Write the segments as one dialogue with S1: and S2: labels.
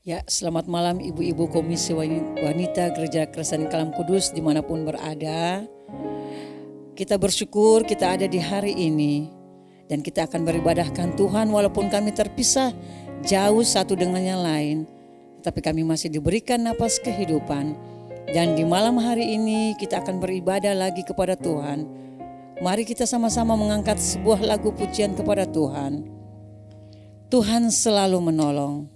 S1: Ya, selamat malam ibu-ibu Komisi Wanita Gereja Kerasan Kalam Kudus dimanapun berada. Kita bersyukur kita ada di hari ini dan kita akan beribadahkan Tuhan walaupun kami terpisah jauh satu dengan yang lain. Tetapi kami masih diberikan napas kehidupan dan di malam hari ini kita akan beribadah lagi kepada Tuhan. Mari kita sama-sama mengangkat sebuah lagu pujian kepada Tuhan. Tuhan selalu menolong.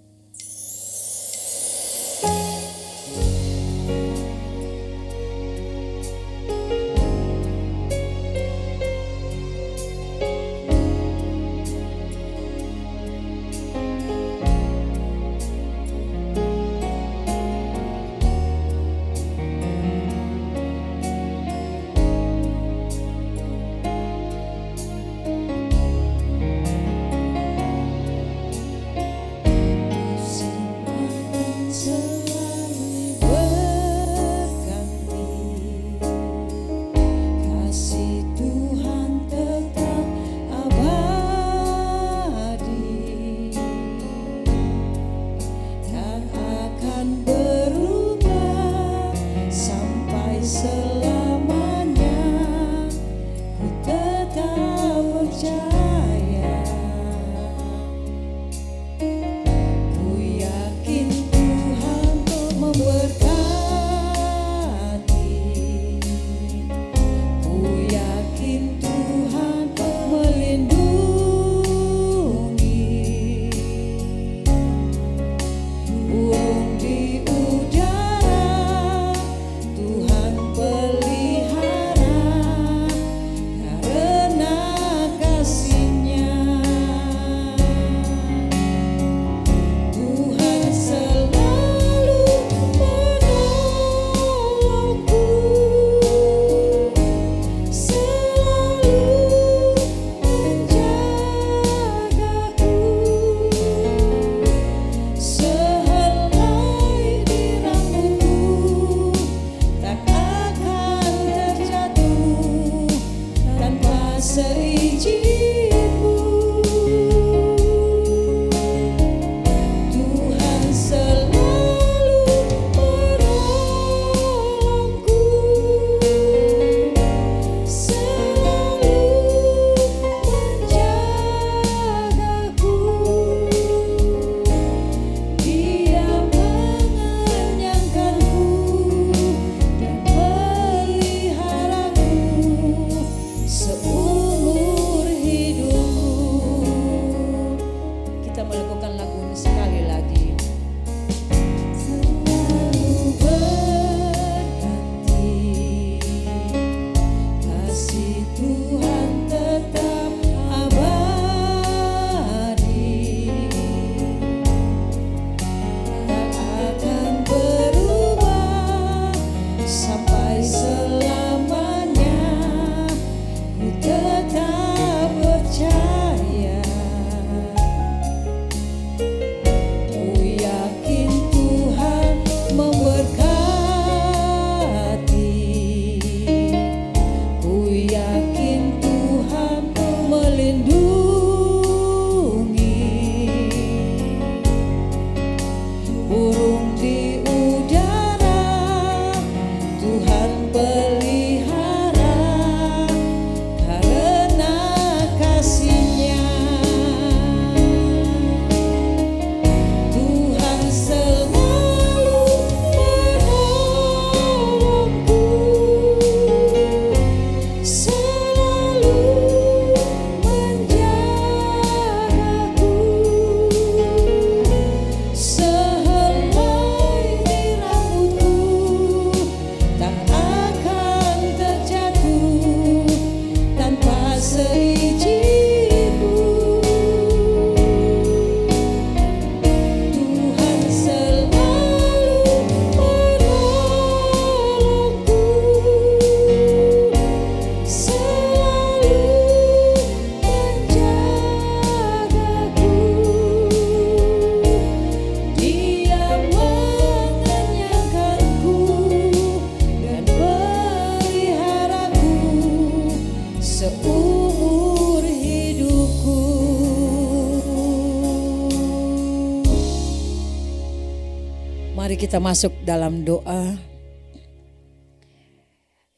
S1: kita masuk dalam doa.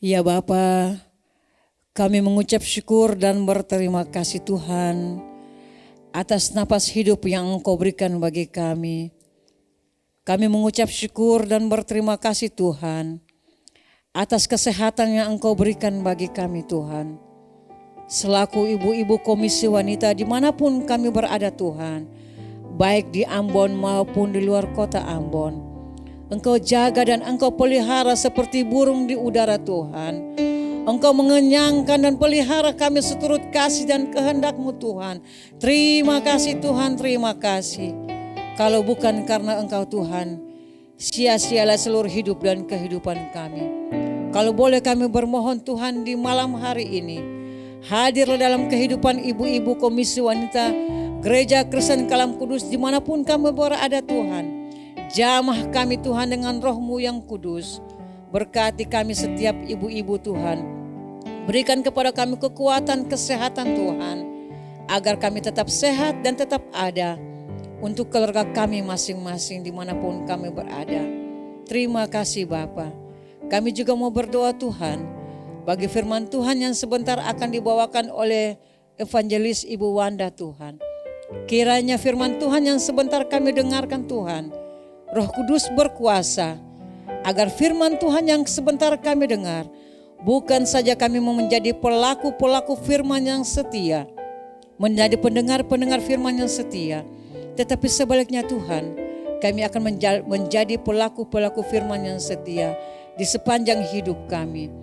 S1: Ya Bapa, kami mengucap syukur dan berterima kasih Tuhan atas napas hidup yang Engkau berikan bagi kami. Kami mengucap syukur dan berterima kasih Tuhan atas kesehatan yang Engkau berikan bagi kami Tuhan. Selaku ibu-ibu komisi wanita dimanapun kami berada Tuhan, baik di Ambon maupun di luar kota Ambon, Engkau jaga dan Engkau pelihara seperti burung di udara Tuhan. Engkau mengenyangkan dan pelihara kami seturut kasih dan kehendak-Mu Tuhan. Terima kasih Tuhan, terima kasih. Kalau bukan karena Engkau Tuhan, sia-sialah seluruh hidup dan kehidupan kami. Kalau boleh kami bermohon Tuhan di malam hari ini, hadirlah dalam kehidupan ibu-ibu komisi wanita Gereja Kristen Kalam Kudus dimanapun kami berada Tuhan. Jamah kami Tuhan dengan roh-Mu yang kudus. Berkati kami setiap ibu-ibu Tuhan. Berikan kepada kami kekuatan, kesehatan Tuhan. Agar kami tetap sehat dan tetap ada untuk keluarga kami masing-masing dimanapun kami berada. Terima kasih Bapa. Kami juga mau berdoa Tuhan bagi firman Tuhan yang sebentar akan dibawakan oleh evangelis Ibu Wanda Tuhan. Kiranya firman Tuhan yang sebentar kami dengarkan Tuhan, Roh Kudus berkuasa agar firman Tuhan yang sebentar kami dengar, bukan saja kami mau menjadi pelaku-pelaku firman yang setia, menjadi pendengar-pendengar firman yang setia, tetapi sebaliknya Tuhan, kami akan menjadi pelaku-pelaku firman yang setia di sepanjang hidup kami.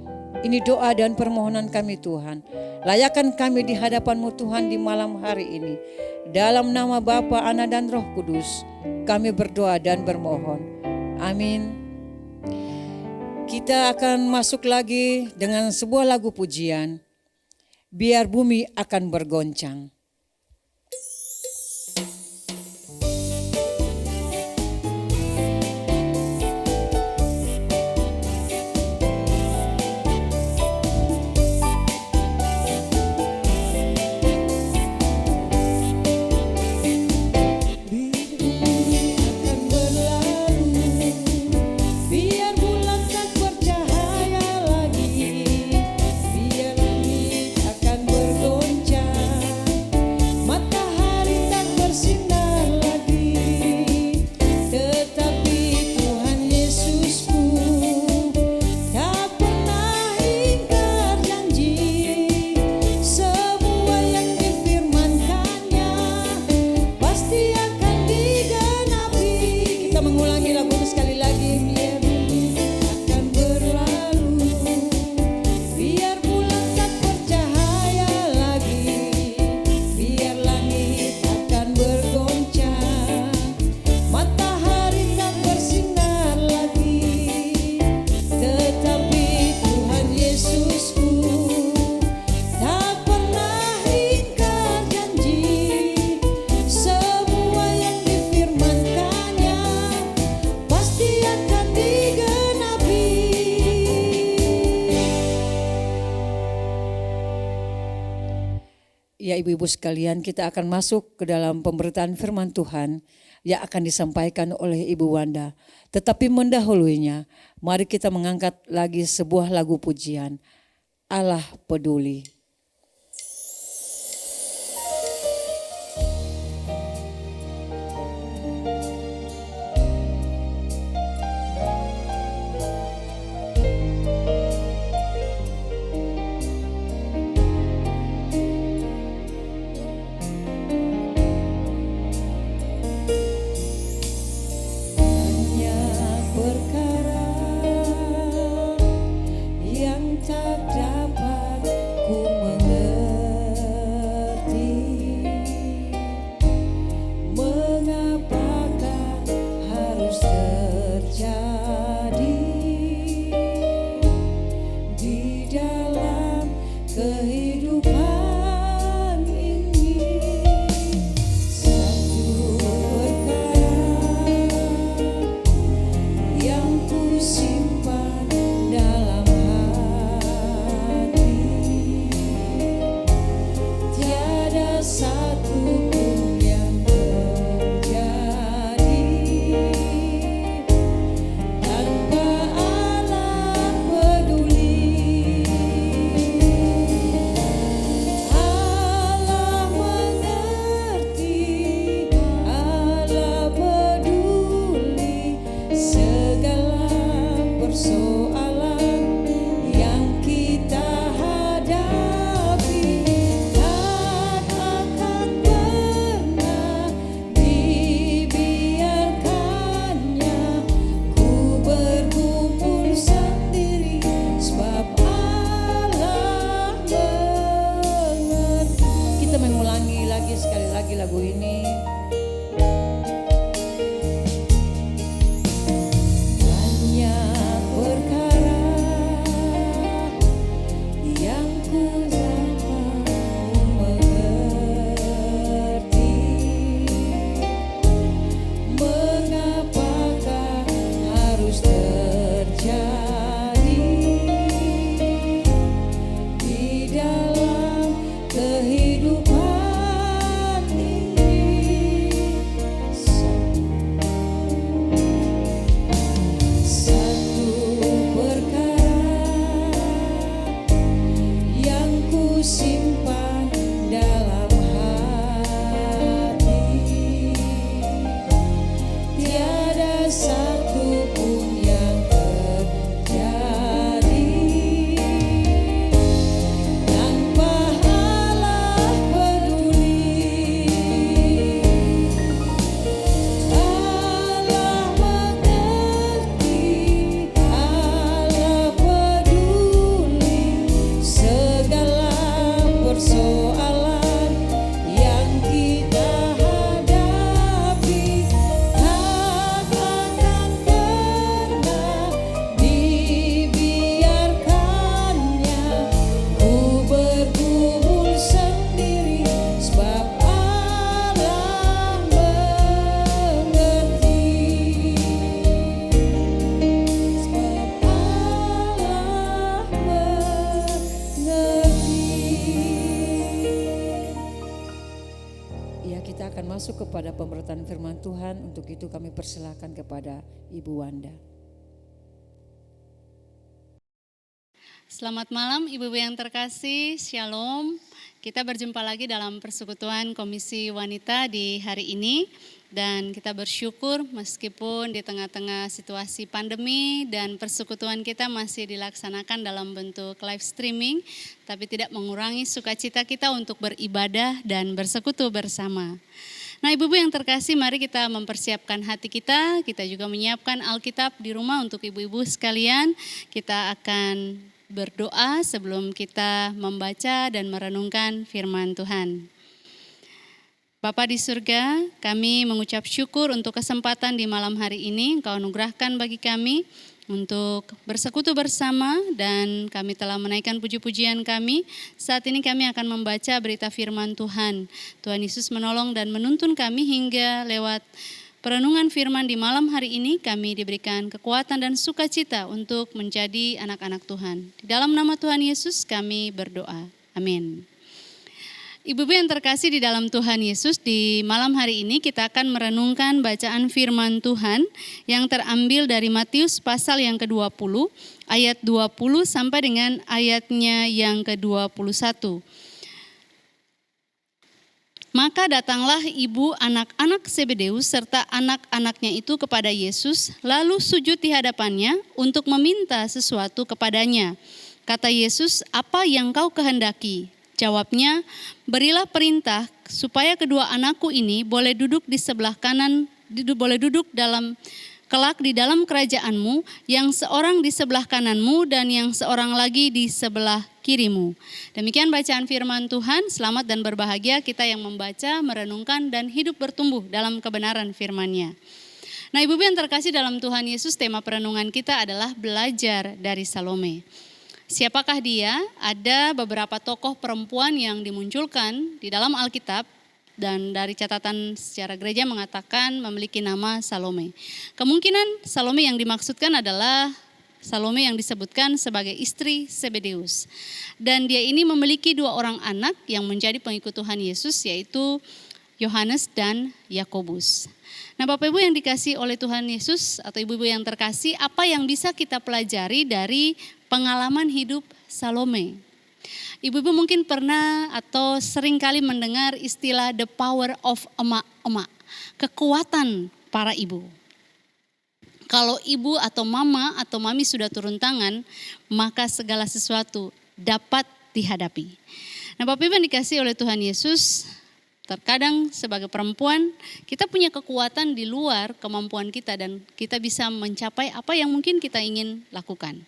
S1: Ini doa dan permohonan kami Tuhan. Layakan kami di hadapan-Mu Tuhan di malam hari ini. Dalam nama Bapa, Anak dan Roh Kudus, kami berdoa dan bermohon. Amin. Kita akan masuk lagi dengan sebuah lagu pujian, Biar Bumi Akan Bergoncang. Ya ibu-ibu sekalian, kita akan masuk ke dalam pemberitaan firman Tuhan yang akan disampaikan oleh Ibu Wanda. Tetapi mendahulunya, mari kita mengangkat lagi sebuah lagu pujian, Allah Peduli. masuk kepada pemberitaan firman Tuhan. Untuk itu kami persilakan kepada Ibu Wanda.
S2: Selamat malam Ibu-ibu yang terkasih, Shalom. Kita berjumpa lagi dalam persekutuan Komisi Wanita di hari ini. Dan kita bersyukur meskipun di tengah-tengah situasi pandemi dan persekutuan kita masih dilaksanakan dalam bentuk live streaming, tapi tidak mengurangi sukacita kita untuk beribadah dan bersekutu bersama. Nah ibu-ibu yang terkasih, mari kita mempersiapkan hati kita juga menyiapkan Alkitab di rumah untuk ibu-ibu sekalian. Kita akan berdoa sebelum kita membaca dan merenungkan firman Tuhan. Bapa di surga, kami mengucap syukur untuk kesempatan di malam hari ini Engkau anugerahkan bagi kami untuk bersekutu bersama, dan kami telah menaikkan puji-pujian kami. Saat ini kami akan membaca berita firman Tuhan. Tuhan Yesus menolong dan menuntun kami hingga lewat perenungan firman di malam hari ini kami diberikan kekuatan dan sukacita untuk menjadi anak-anak Tuhan. Di dalam nama Tuhan Yesus kami berdoa. Amin. Ibu-ibu yang terkasih di dalam Tuhan Yesus, di malam hari ini kita akan merenungkan bacaan firman Tuhan yang terambil dari Matius pasal yang ke-20, ayat 20 sampai dengan ayatnya yang ke-21. Maka datanglah ibu anak-anak Zebedeus serta anak-anaknya itu kepada Yesus, lalu sujud di hadapannya untuk meminta sesuatu kepadanya. Kata Yesus, "Apa yang kau kehendaki?" Jawabnya, "Berilah perintah supaya kedua anakku ini boleh duduk di sebelah kanan, boleh duduk kelak di dalam kerajaanmu, yang seorang di sebelah kananmu dan yang seorang lagi di sebelah kirimu." Demikian bacaan firman Tuhan. Selamat dan berbahagia kita yang membaca, merenungkan, dan hidup bertumbuh dalam kebenaran firman-Nya. Nah ibu-ibu yang terkasih dalam Tuhan Yesus, tema perenungan kita adalah belajar dari Salome. Siapakah dia? Ada beberapa tokoh perempuan yang dimunculkan di dalam Alkitab, dan dari catatan secara gereja mengatakan memiliki nama Salome. Kemungkinan Salome yang dimaksudkan adalah Salome yang disebutkan sebagai istri Zebedeus. Dan dia ini memiliki 2 orang anak yang menjadi pengikut Tuhan Yesus, yaitu Yohanes dan Yakobus. Nah Bapak Ibu yang dikasih oleh Tuhan Yesus atau ibu-ibu yang terkasih, apa yang bisa kita pelajari dari pengalaman hidup Salome? Ibu-ibu mungkin pernah atau sering kali mendengar istilah the power of emak-emak, kekuatan para ibu. Kalau ibu atau mama atau mami sudah turun tangan, maka segala sesuatu dapat dihadapi. Nah Bapak Ibu yang dikasih oleh Tuhan Yesus, terkadang sebagai perempuan kita punya kekuatan di luar kemampuan kita dan kita bisa mencapai apa yang mungkin kita ingin lakukan.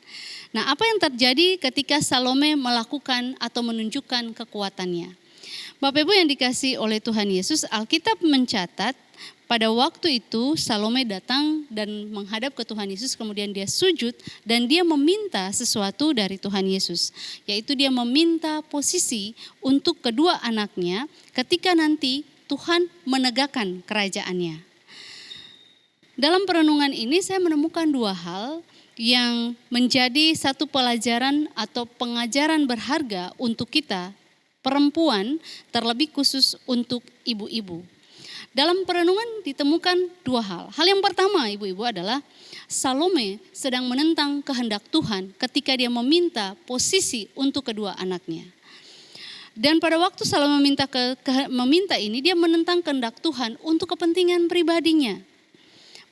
S2: Nah apa yang terjadi ketika Salome melakukan atau menunjukkan kekuatannya? Bapak Ibu yang dikasih oleh Tuhan Yesus, Alkitab mencatat pada waktu itu Salome datang dan menghadap ke Tuhan Yesus, kemudian dia sujud dan dia meminta sesuatu dari Tuhan Yesus. Yaitu dia meminta posisi untuk kedua anaknya ketika nanti Tuhan menegakkan kerajaannya. Dalam perenungan ini saya menemukan 2 hal yang menjadi satu pelajaran atau pengajaran berharga untuk kita perempuan, terlebih khusus untuk ibu-ibu. Dalam perenungan ditemukan 2 hal. Hal yang pertama ibu-ibu adalah Salome sedang menentang kehendak Tuhan ketika dia meminta posisi untuk kedua anaknya. Dan pada waktu Salome meminta ini, dia menentang kehendak Tuhan untuk kepentingan pribadinya.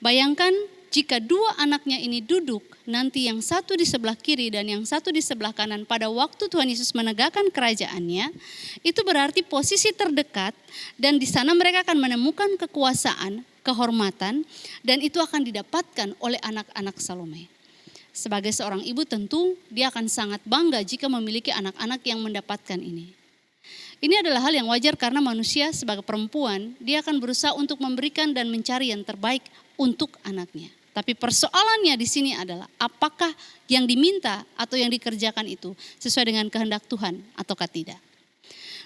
S2: Bayangkan jika 2 anaknya ini duduk, nanti yang satu di sebelah kiri dan yang satu di sebelah kanan pada waktu Tuhan Yesus menegakkan kerajaannya, itu berarti posisi terdekat dan di sana mereka akan menemukan kekuasaan, kehormatan, dan itu akan didapatkan oleh anak-anak Salome. Sebagai seorang ibu tentu dia akan sangat bangga jika memiliki anak-anak yang mendapatkan ini. Ini adalah hal yang wajar karena manusia sebagai perempuan, dia akan berusaha untuk memberikan dan mencari yang terbaik untuk anaknya. Tapi persoalannya di sini adalah apakah yang diminta atau yang dikerjakan itu sesuai dengan kehendak Tuhan ataukah tidak.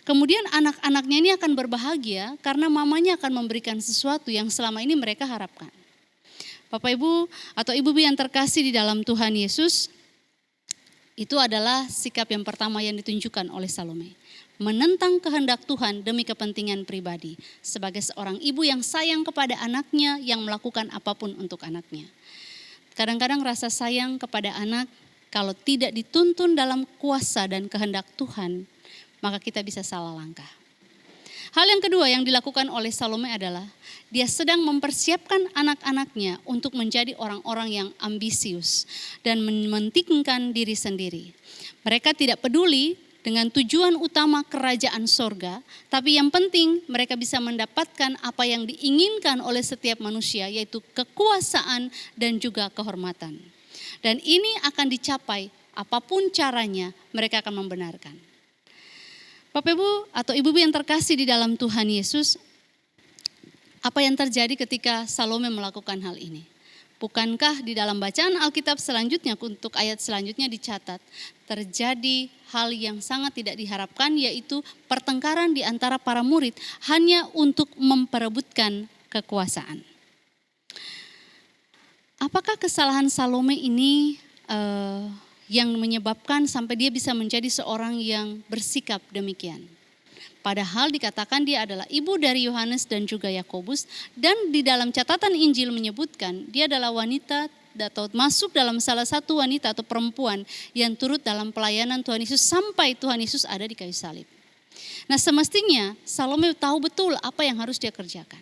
S2: Kemudian anak-anaknya ini akan berbahagia karena mamanya akan memberikan sesuatu yang selama ini mereka harapkan. Bapak Ibu atau Ibu yang terkasih di dalam Tuhan Yesus, Itu adalah sikap yang pertama yang ditunjukkan oleh Salome. Menentang kehendak Tuhan demi kepentingan pribadi. Sebagai seorang ibu yang sayang kepada anaknya, yang melakukan apapun untuk anaknya. Kadang-kadang rasa sayang kepada anak kalau tidak dituntun dalam kuasa dan kehendak Tuhan, maka kita bisa salah langkah. Hal yang kedua yang dilakukan oleh Salome adalah dia sedang mempersiapkan anak-anaknya untuk menjadi orang-orang yang ambisius dan mementingkan diri sendiri. Mereka tidak peduli dengan tujuan utama kerajaan sorga, tapi yang penting mereka bisa mendapatkan apa yang diinginkan oleh setiap manusia, yaitu kekuasaan dan juga kehormatan. Dan ini akan dicapai apapun caranya, mereka akan membenarkan. Bapak Ibu atau Ibu-ibu yang terkasih di dalam Tuhan Yesus, apa yang terjadi ketika Salome melakukan hal ini? Bukankah di dalam bacaan Alkitab selanjutnya untuk ayat selanjutnya dicatat terjadi hal yang sangat tidak diharapkan, yaitu pertengkaran di antara para murid hanya untuk memperebutkan kekuasaan. Apakah kesalahan Salome ini yang menyebabkan sampai dia bisa menjadi seorang yang bersikap demikian? Padahal dikatakan dia adalah ibu dari Yohanes dan juga Yakobus, dan di dalam catatan Injil menyebutkan dia adalah wanita atau masuk dalam salah satu wanita atau perempuan yang turut dalam pelayanan Tuhan Yesus sampai Tuhan Yesus ada di kayu salib. Nah, semestinya Salome tahu betul apa yang harus dia kerjakan.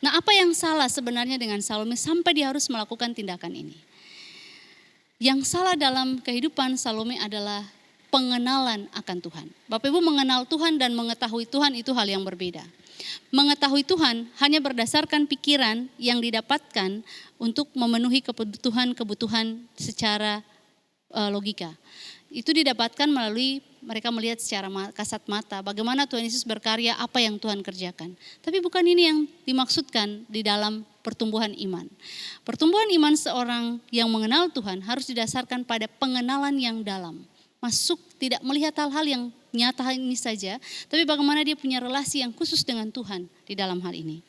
S2: Nah, apa yang salah sebenarnya dengan Salome sampai dia harus melakukan tindakan ini? Yang salah dalam kehidupan Salome adalah pengenalan akan Tuhan. Bapak Ibu, mengenal Tuhan dan mengetahui Tuhan itu hal yang berbeda. Mengetahui Tuhan hanya berdasarkan pikiran yang didapatkan untuk memenuhi kebutuhan secara logika. Itu didapatkan melalui mereka melihat secara kasat mata bagaimana Tuhan Yesus berkarya, apa yang Tuhan kerjakan. Tapi bukan ini yang dimaksudkan di dalam pertumbuhan iman. Pertumbuhan iman seorang yang mengenal Tuhan harus didasarkan pada pengenalan yang dalam. Masuk tidak melihat hal-hal yang nyata ini saja, tapi bagaimana dia punya relasi yang khusus dengan Tuhan di dalam hal ini.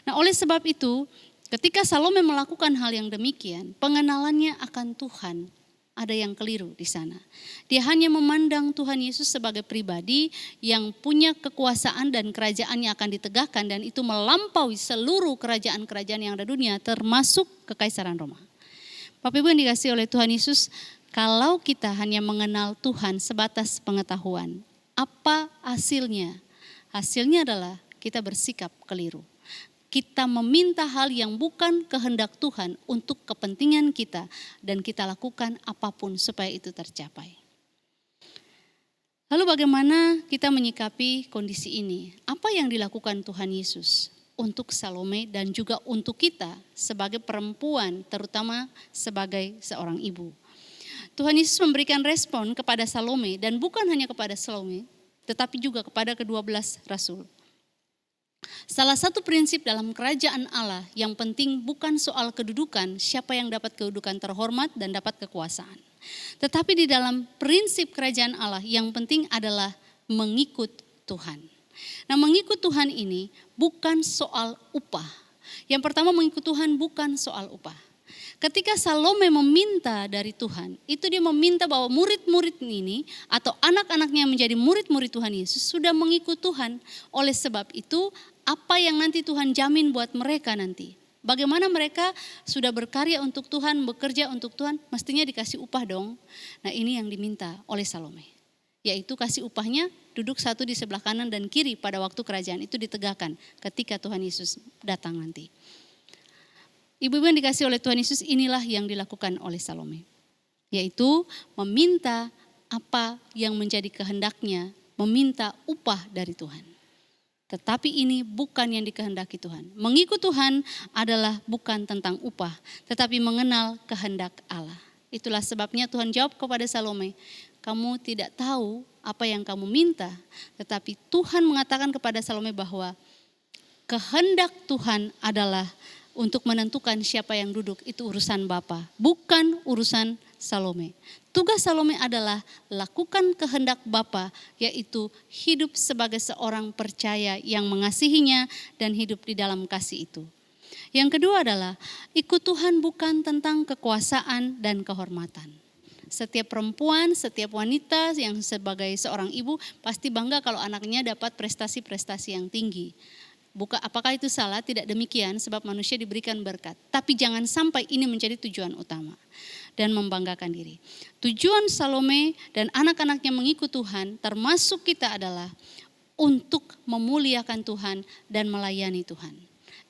S2: Nah, oleh sebab itu, ketika Salome melakukan hal yang demikian, pengenalannya akan Tuhan ada yang keliru di sana. Dia hanya memandang Tuhan Yesus sebagai pribadi yang punya kekuasaan dan kerajaannya akan ditegakkan, dan itu melampaui seluruh kerajaan-kerajaan yang ada di dunia, termasuk kekaisaran Roma. Bapak Ibu yang dikasihi oleh Tuhan Yesus, kalau kita hanya mengenal Tuhan sebatas pengetahuan, apa hasilnya? Hasilnya adalah kita bersikap keliru. Kita meminta hal yang bukan kehendak Tuhan untuk kepentingan kita, dan kita lakukan apapun supaya itu tercapai. Lalu bagaimana kita menyikapi kondisi ini? Apa yang dilakukan Tuhan Yesus untuk Salome dan juga untuk kita sebagai perempuan, terutama sebagai seorang ibu? Tuhan Yesus memberikan respon kepada Salome, dan bukan hanya kepada Salome, tetapi juga kepada ke-12 rasul. Salah satu prinsip dalam kerajaan Allah yang penting bukan soal kedudukan, siapa yang dapat kedudukan terhormat dan dapat kekuasaan. Tetapi di dalam prinsip kerajaan Allah yang penting adalah mengikut Tuhan. Nah, mengikut Tuhan ini bukan soal upah. Yang pertama, mengikut Tuhan bukan soal upah. Ketika Salome meminta dari Tuhan, itu dia meminta bahwa murid-murid ini atau anak-anaknya yang menjadi murid-murid Tuhan Yesus sudah mengikut Tuhan. Oleh sebab itu, apa yang nanti Tuhan jamin buat mereka nanti? Bagaimana mereka sudah berkarya untuk Tuhan, bekerja untuk Tuhan, mestinya dikasih upah dong. Nah, ini yang diminta oleh Salome. Yaitu kasih upahnya duduk satu di sebelah kanan dan kiri pada waktu kerajaan itu ditegakkan ketika Tuhan Yesus datang nanti. Ibu-ibu yang dikasih oleh Tuhan Yesus, inilah yang dilakukan oleh Salome. Yaitu meminta apa yang menjadi kehendaknya, meminta upah dari Tuhan. Tetapi ini bukan yang dikehendaki Tuhan. Mengikut Tuhan adalah bukan tentang upah, tetapi mengenal kehendak Allah. Itulah sebabnya Tuhan jawab kepada Salome, kamu tidak tahu apa yang kamu minta, tetapi Tuhan mengatakan kepada Salome bahwa kehendak Tuhan adalah untuk menentukan siapa yang duduk, itu urusan Bapa, bukan urusan Salome. Tugas Salome adalah lakukan kehendak Bapa, yaitu hidup sebagai seorang percaya yang mengasihinya dan hidup di dalam kasih itu. Yang kedua adalah ikut Tuhan bukan tentang kekuasaan dan kehormatan. Setiap perempuan, setiap wanita yang sebagai seorang ibu pasti bangga kalau anaknya dapat prestasi-prestasi yang tinggi. Apakah itu salah? Tidak demikian, sebab manusia diberikan berkat. Tapi jangan sampai ini menjadi tujuan utama dan membanggakan diri. Tujuan Salome dan anak-anaknya mengikut Tuhan, termasuk kita, adalah untuk memuliakan Tuhan dan melayani Tuhan.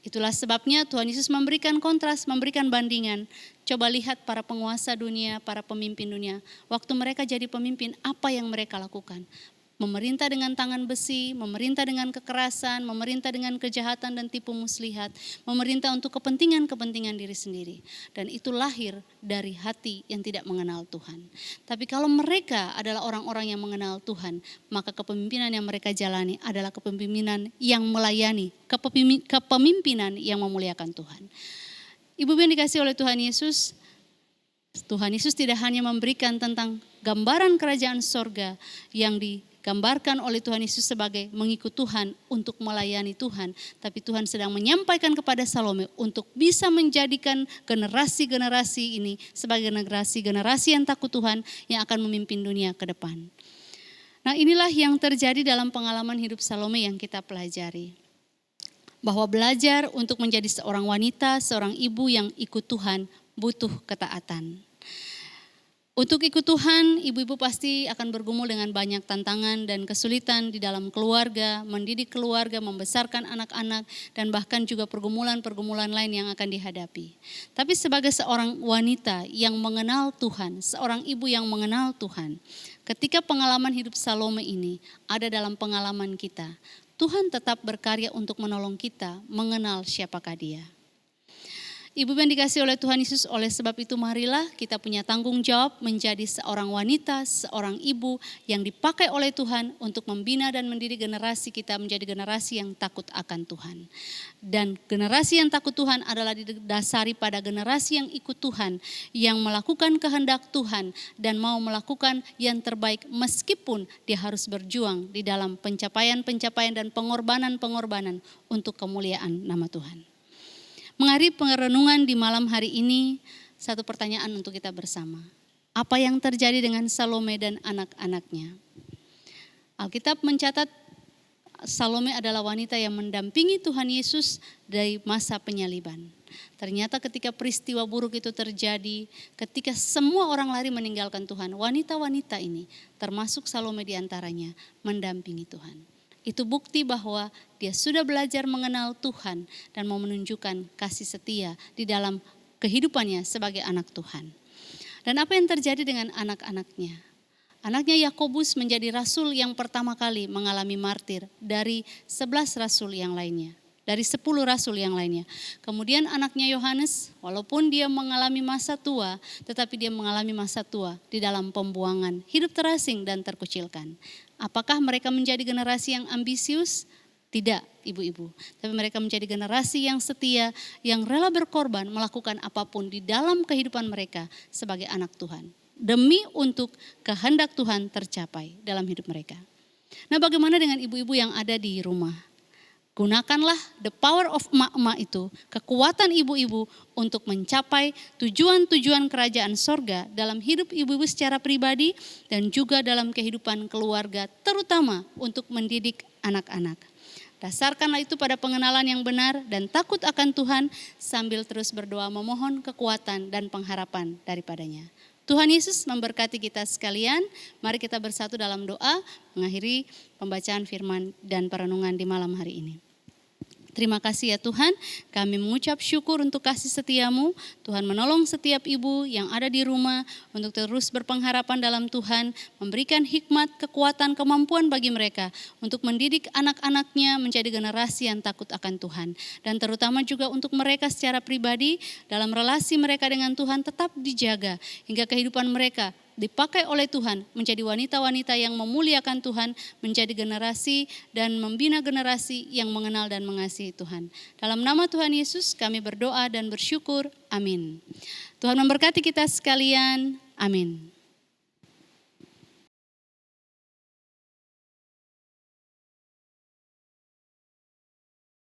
S2: Itulah sebabnya Tuhan Yesus memberikan kontras, memberikan bandingan. Coba lihat para penguasa dunia, para pemimpin dunia. Waktu mereka jadi pemimpin, apa yang mereka lakukan? Memerintah dengan tangan besi, memerintah dengan kekerasan, memerintah dengan kejahatan dan tipu muslihat, memerintah untuk kepentingan-kepentingan diri sendiri. Dan itu lahir dari hati yang tidak mengenal Tuhan. Tapi kalau mereka adalah orang-orang yang mengenal Tuhan, maka kepemimpinan yang mereka jalani adalah kepemimpinan yang melayani, kepemimpinan yang memuliakan Tuhan. Ibu yang dikasihi oleh Tuhan Yesus tidak hanya memberikan tentang gambaran kerajaan sorga yang digambarkan oleh Tuhan Yesus sebagai mengikut Tuhan untuk melayani Tuhan. Tapi Tuhan sedang menyampaikan kepada Salome untuk bisa menjadikan generasi-generasi ini sebagai generasi-generasi yang takut Tuhan yang akan memimpin dunia ke depan. Nah, inilah yang terjadi dalam pengalaman hidup Salome yang kita pelajari. Bahwa belajar untuk menjadi seorang wanita, seorang ibu yang ikut Tuhan butuh ketaatan. Untuk ikut Tuhan, ibu-ibu pasti akan bergumul dengan banyak tantangan dan kesulitan di dalam keluarga, mendidik keluarga, membesarkan anak-anak, dan bahkan juga pergumulan-pergumulan lain yang akan dihadapi. Tapi sebagai seorang wanita yang mengenal Tuhan, seorang ibu yang mengenal Tuhan, ketika pengalaman hidup Salome ini ada dalam pengalaman kita, Tuhan tetap berkarya untuk menolong kita mengenal siapakah Dia. Ibu yang dikasihi oleh Tuhan Yesus, oleh sebab itu marilah kita punya tanggung jawab menjadi seorang wanita, seorang ibu yang dipakai oleh Tuhan untuk membina dan mendidik generasi kita menjadi generasi yang takut akan Tuhan. Dan generasi yang takut Tuhan adalah didasari pada generasi yang ikut Tuhan, yang melakukan kehendak Tuhan dan mau melakukan yang terbaik meskipun dia harus berjuang di dalam pencapaian-pencapaian dan pengorbanan-pengorbanan untuk kemuliaan nama Tuhan. Mengakhiri penrenungan di malam hari ini, satu pertanyaan untuk kita bersama. Apa yang terjadi dengan Salome dan anak-anaknya? Alkitab mencatat Salome adalah wanita yang mendampingi Tuhan Yesus dari masa penyaliban. Ternyata ketika peristiwa buruk itu terjadi, ketika semua orang lari meninggalkan Tuhan, wanita-wanita ini, termasuk Salome di antaranya, mendampingi Tuhan. Itu bukti bahwa dia sudah belajar mengenal Tuhan dan mau menunjukkan kasih setia di dalam kehidupannya sebagai anak Tuhan. Dan apa yang terjadi dengan anak-anaknya? Anaknya Yakobus menjadi rasul yang pertama kali mengalami martir dari 11 rasul yang lainnya. Dari 10 rasul yang lainnya. Kemudian anaknya Yohanes, walaupun dia mengalami masa tua, tetapi dia mengalami masa tua di dalam pembuangan, hidup terasing dan terkucilkan. Apakah mereka menjadi generasi yang ambisius? Tidak, ibu-ibu. Tapi mereka menjadi generasi yang setia, yang rela berkorban, melakukan apapun di dalam kehidupan mereka sebagai anak Tuhan. Demi untuk kehendak Tuhan tercapai dalam hidup mereka. Nah, bagaimana dengan ibu-ibu yang ada di rumah? Gunakanlah the power of emak-emak itu, kekuatan ibu-ibu untuk mencapai tujuan-tujuan kerajaan sorga dalam hidup ibu-ibu secara pribadi dan juga dalam kehidupan keluarga, terutama untuk mendidik anak-anak. Dasarkanlah itu pada pengenalan yang benar dan takut akan Tuhan sambil terus berdoa memohon kekuatan dan pengharapan daripadanya. Tuhan Yesus memberkati kita sekalian. Mari kita bersatu dalam doa mengakhiri pembacaan firman dan perenungan di malam hari ini. Terima kasih ya Tuhan, kami mengucap syukur untuk kasih setiamu. Tuhan menolong setiap ibu yang ada di rumah untuk terus berpengharapan dalam Tuhan, memberikan hikmat, kekuatan, kemampuan bagi mereka untuk mendidik anak-anaknya menjadi generasi yang takut akan Tuhan. Dan terutama juga untuk mereka secara pribadi, dalam relasi mereka dengan Tuhan tetap dijaga hingga kehidupan mereka dipakai oleh Tuhan menjadi wanita-wanita yang memuliakan Tuhan, menjadi generasi dan membina generasi yang mengenal dan mengasihi Tuhan. Dalam nama Tuhan Yesus kami berdoa dan bersyukur. Amin. Tuhan memberkati kita sekalian. Amin.